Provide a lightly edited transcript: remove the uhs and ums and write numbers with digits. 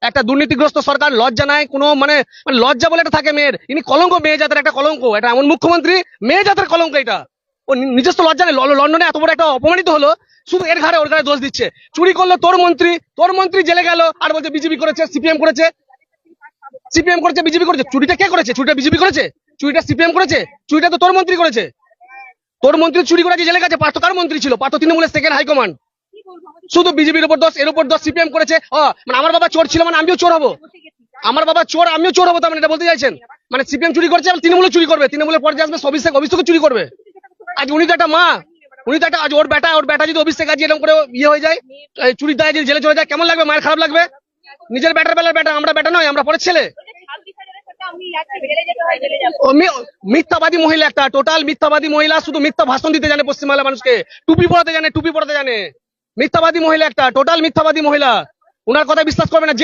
একটা দুর্নীতিগ্রস্ত সরকার, লজ্জা নাই কোনো, মানে মানে লজ্জা বলে একটা থাকে মেয়ের, ইনি কলঙ্ক, মেয়ে জাতের একটা কলঙ্ক, এটা এমন মুখ্যমন্ত্রী মেয়ে জাতের কলঙ্ক এটা। ও নিজস্ব লজ্জা নেই, লন্ডনে এত বড় একটা অপমানিত হলো, শুধু এর ঘাড়ে ওর ঘাড়ে দোষ দিচ্ছে। চুরি করলো তোর মন্ত্রী জেলে গেল আর বলছে বিজেপি করেছে, সিপিএম করেছে, সিপিএম করেছে, বিজেপি করেছে। চুরিটা কে করেছে? চুরিটা বিজেপি করেছে? চুরিটা সিপিএম করেছে? চুরিটা তো তোর মন্ত্রী করেছে। তোর মন্ত্রী চুরি করেছে, জেলে গেছে। পার্থ কার মন্ত্রী ছিল? পার্থ তৃণমূলের সেকেন্ড হাইকমান্ড। শুধু বিজেপির উপর দোষ, এর উপর দোষ, সিপিএম করেছে। মানে আমার বাবা চোর ছিল মানে আমিও চোর হবো? আমার বাবা চোর, আমিও চোর হবো, তার মানে এটা বলতে চাইছেন? মানে সিপিএম চুরি করছে, তৃণমূলে চুরি করবে, তৃণমূলের পর্যায়ে আসবে অভিষেক চুরি করবে। আজ উনি তো একটা মা, উনি তো একটা, আজ ওর বেটা যদি অভিষেক আজ এরকম করে হয়ে যায়, চুরি দায় যদি জেলে চলে যায়, কেমন লাগবে? মায়ের খারাপ লাগবে। নিজের বেটার বেলার বেটা, আমরা বেটা নয়, আমরা পরের ছেলে। মিথ্যাবাদী মহিলা একটা, টোটাল মিথ্যাবাদী মহিলা, শুধু মিথ্যা ভাষণ দিতে জানে পশ্চিমবাংলার মানুষকে, টুপি পরাতে জানে, মিথ্যাবাদী মহিলা একটা, টোটাল মিথ্যাবাদী মহিলা। উনার কথা বিশ্বাস করবে না।